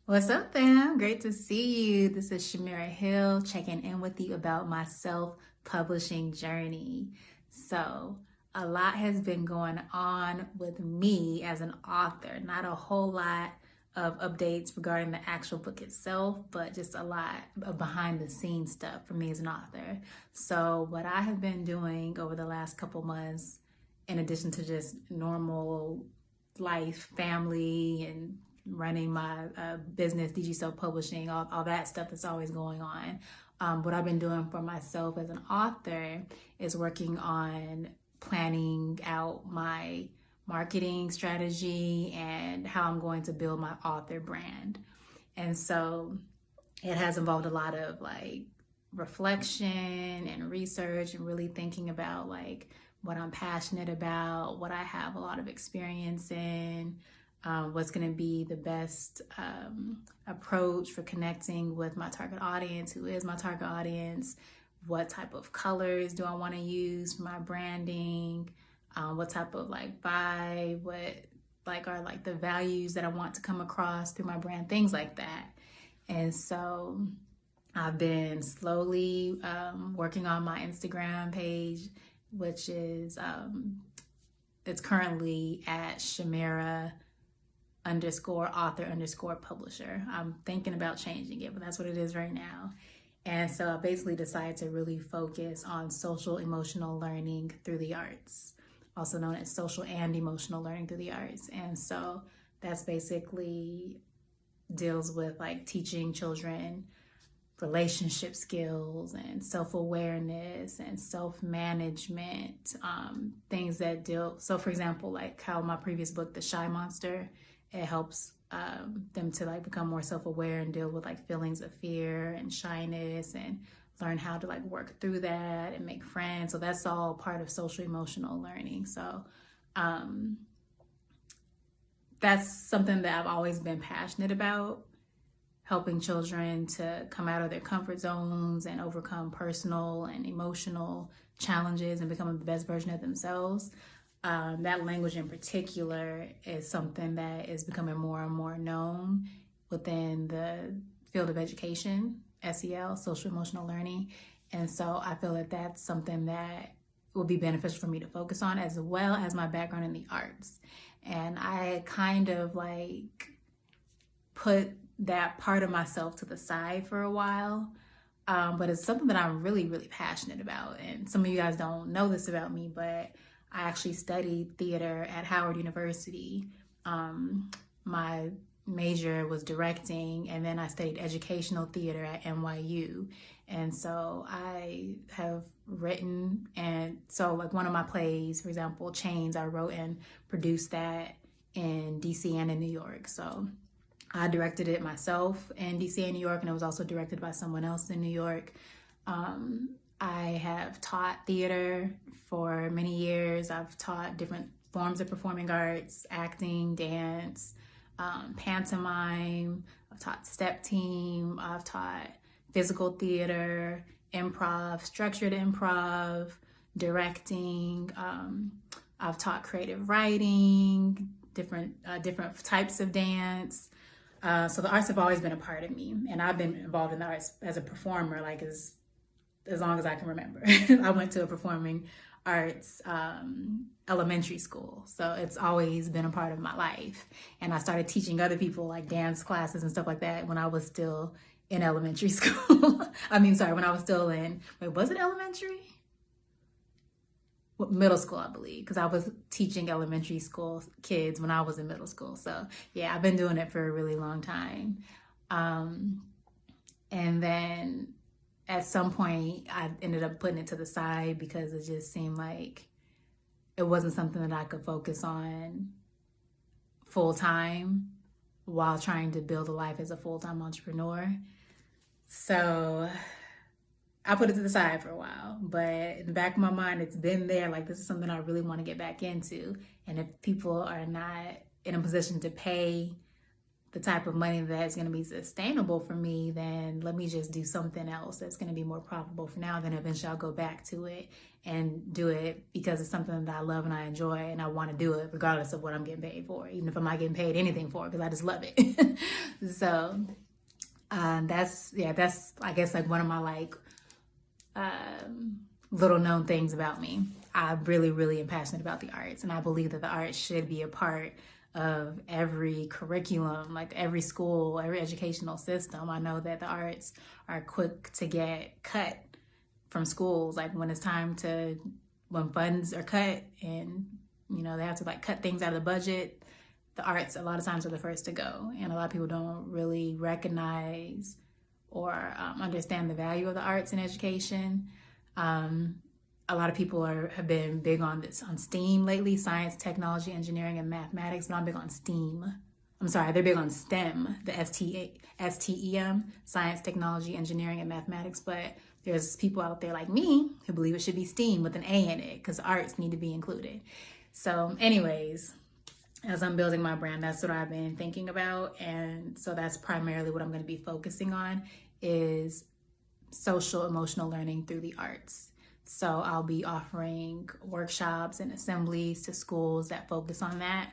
What's up, fam? Great to see you. This is Shamira Hill checking in with you about my self-publishing journey. So, a lot has been going on with me as an author. Not a whole lot of updates regarding the actual book itself, but just a lot of behind the scenes stuff for me as an author. So, what I have been doing over the last couple months, in addition to just normal life, family, and running my business, DG Self Publishing, all that stuff that's always going on. What I've been doing for myself as an author is working on planning out my marketing strategy and how I'm going to build my author brand. And so it has involved a lot of reflection and research and really thinking about what I'm passionate about, what I have a lot of experience in, what's going to be the best approach for connecting with my target audience, who is my target audience, what type of colors do I want to use for my branding, what type of vibe, what are the values that I want to come across through my brand, things like that. And so I've been slowly working on my Instagram page, which is it's currently at Shamira _author _publisher. I'm thinking about changing it, but that's what it is right now. And so I basically decided to really focus on social emotional learning through the arts, also known as social and emotional learning through the arts. And so that's basically deals with teaching children relationship skills and self-awareness and self-management, things that deal. So for example, how my previous book, The Shy Monster, it helps them to become more self-aware and deal with feelings of fear and shyness and learn how to work through that and make friends. So that's all part of social emotional learning. So that's something that I've always been passionate about, helping children to come out of their comfort zones and overcome personal and emotional challenges and become the best version of themselves. That language in particular is something that is becoming more and more known within the field of education, SEL, social emotional learning. And so I feel that that's something that will be beneficial for me to focus on, as well as my background in the arts. And I kind of put that part of myself to the side for a while. But it's something that I'm really, really passionate about. And some of you guys don't know this about me, but I actually studied theater at Howard University. My major was directing, and then I studied educational theater at NYU. And so I have written, and so one of my plays, for example, Chains, I wrote and produced that in DC and in New York. So I directed it myself in DC and New York, and it was also directed by someone else in New York. I have taught theater for many years. I've taught different forms of performing arts, acting, dance, pantomime. I've taught step team. I've taught physical theater, improv, structured improv, directing. I've taught creative writing, different types of dance. So the arts have always been a part of me, and I've been involved in the arts as a performer as long as I can remember. I went to a performing arts elementary school, so it's always been a part of my life. And I started teaching other people dance classes and stuff like that when I was still in elementary school. When I was still in, was it elementary? Middle school, I believe, because I was teaching elementary school kids when I was in middle school. So yeah, I've been doing it for a really long time. And then at some point I ended up putting it to the side because it just seemed like it wasn't something that I could focus on full time while trying to build a life as a full-time entrepreneur. So I put it to the side for a while, but in the back of my mind, it's been there. This is something I really want to get back into. And if people are not in a position to pay the type of money that's going to be sustainable for me, then let me just do something else that's going to be more profitable for now. Then eventually I'll go back to it and do it because it's something that I love and I enjoy, and I want to do it regardless of what I'm getting paid for, even if I'm not getting paid anything for it, because I just love it. So that's I guess like one of my like little known things about me. I really, really am passionate about the arts, and I believe that the arts should be a part of every curriculum, like every school, every educational system. I know that the arts are quick to get cut from schools, like when funds are cut and, you know, they have to like cut things out of the budget. The arts a lot of times are the first to go, and a lot of people don't really recognize or understand the value of the arts in education. A lot of people have been big on STEAM lately: science, technology, engineering, and mathematics. But I'm big on STEAM. I'm sorry, they're big on STEM, the STEM, science, technology, engineering, and mathematics. But there's people out there like me who believe it should be STEAM with an A in it, because arts need to be included. So anyways, as I'm building my brand, that's what I've been thinking about. And so that's primarily what I'm going to be focusing on, is social emotional learning through the arts. So I'll be offering workshops and assemblies to schools that focus on that.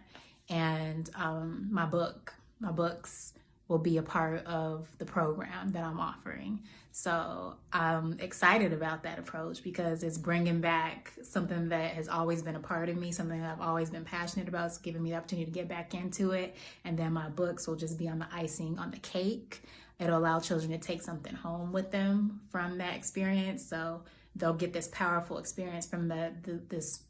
And my books will be a part of the program that I'm offering. So I'm excited about that approach because it's bringing back something that has always been a part of me, something that I've always been passionate about. It's giving me the opportunity to get back into it. And then my books will just be on the icing on the cake. It'll allow children to take something home with them from that experience. So they'll get this powerful experience from this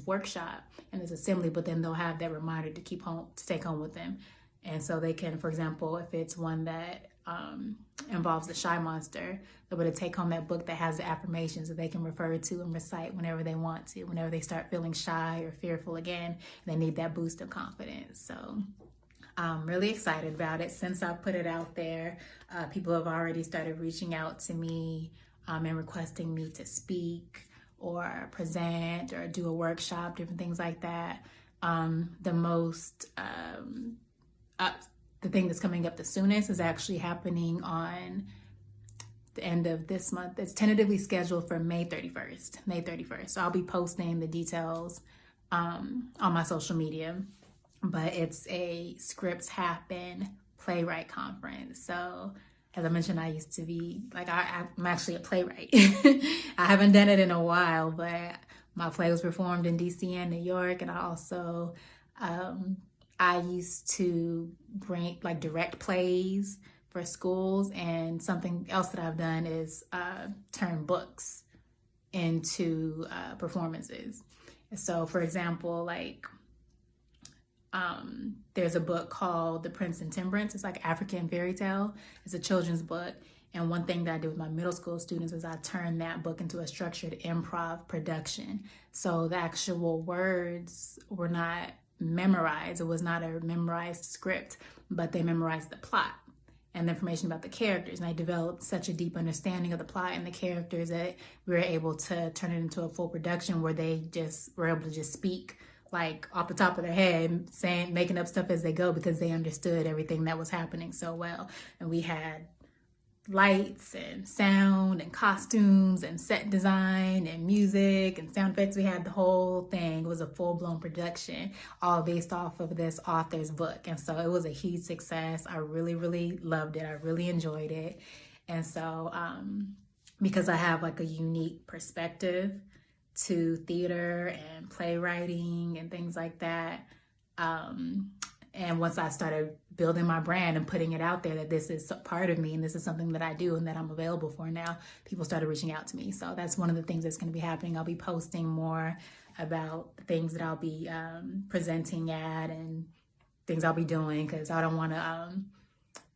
workshop and this assembly, but then they'll have that reminder to take home with them. And so they can, for example, if it's one that involves the shy monster, they're able to take home that book that has the affirmations that they can refer to and recite whenever they want to, whenever they start feeling shy or fearful again, they need that boost of confidence. So I'm really excited about it. Since I put it out there, people have already started reaching out to me and requesting me to speak or present or do a workshop, different things like that. The thing that's coming up the soonest is actually happening on the end of this month. It's tentatively scheduled for May 31st. So I'll be posting the details on my social media, but it's a Scripts Happen playwright conference. So as I mentioned, I used to be I'm actually a playwright. I haven't done it in a while, but my play was performed in DC and New York. And I also, I used to direct plays for schools. And something else that I've done is turn books into performances. So for example, there's a book called The Prince and Temperance. It's like African fairy tale. It's a children's book. And one thing that I did with my middle school students is I turned that book into a structured improv production. So the actual words were not memorized. It was not a memorized script, but they memorized the plot and the information about the characters. And I developed such a deep understanding of the plot and the characters that we were able to turn it into a full production where they just were able to just speak like off the top of their head, making up stuff as they go because they understood everything that was happening so well. And we had lights and sound and costumes and set design and music and sound effects. We had the whole thing. It was a full-blown production, all based off of this author's book. And so it was a huge success. I really, really loved it. I really enjoyed it. And so because I have like a unique perspective to theater and playwriting and things like that. And once I started building my brand and putting it out there that this is part of me and this is something that I do and that I'm available for now, people started reaching out to me. So that's one of the things that's going to be happening. I'll be posting more about the things that I'll be presenting at and things I'll be doing, because I don't want to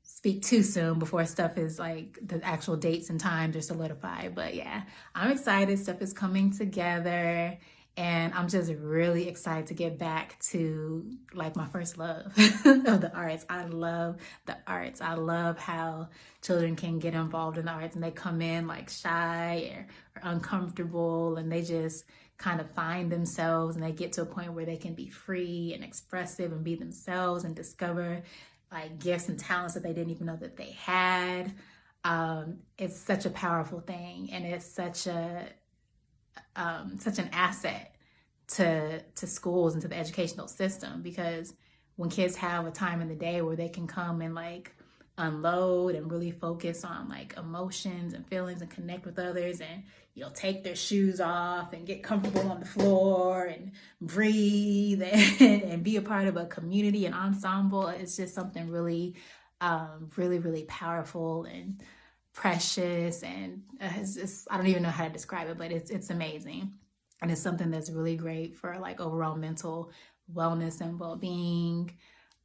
speak too soon before stuff is like the actual dates and times are solidified. But yeah, I'm excited. Stuff is coming together and I'm just really excited to get back to like my first love of the arts. I love the arts. I love how children can get involved in the arts and they come in like shy or uncomfortable and they just kind of find themselves and they get to a point where they can be free and expressive and be themselves and discover like gifts and talents that they didn't even know that they had. It's such a powerful thing, and it's such an asset to schools and to the educational system, because when kids have a time in the day where they can come and like unload and really focus on like emotions and feelings and connect with others, and take their shoes off and get comfortable on the floor and breathe and be a part of a community and ensemble, it's just something really really powerful and precious, and I don't even know how to describe it, but it's amazing. And it's something that's really great for like overall mental wellness and well-being.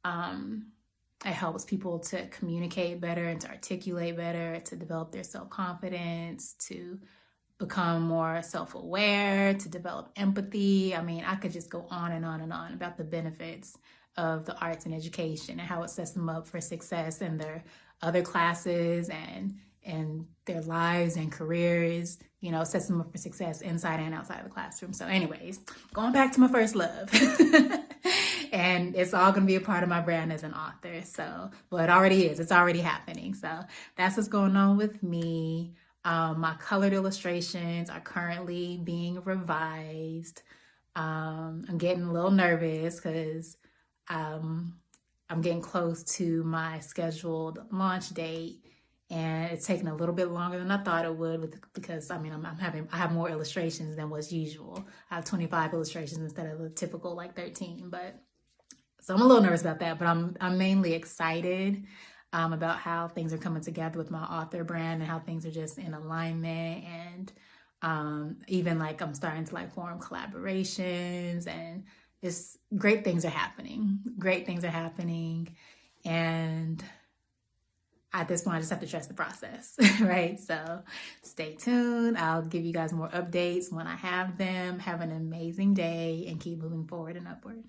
It helps people to communicate better and to articulate better, to develop their self-confidence, to become more self-aware, to develop empathy. I mean, I could just go on and on and on about the benefits of the arts and education and how it sets them up for success in their other classes and their lives and careers, sets them up for success inside and outside of the classroom. So anyways, going back to my first love. And it's all going to be a part of my brand as an author. So, well, it already is. It's already happening. So that's what's going on with me. My colored illustrations are currently being revised. I'm getting a little nervous because I'm getting close to my scheduled launch date, and it's taking a little bit longer than I thought it would, because I have more illustrations than what's usual. I have 25 illustrations instead of the typical like 13, so I'm a little nervous about that, but I'm mainly excited about how things are coming together with my author brand and how things are just in alignment, and even like I'm starting to like form collaborations, and it's great things are happening. And at this point, I just have to trust the process, right? So stay tuned. I'll give you guys more updates when I have them. Have an amazing day and keep moving forward and upward.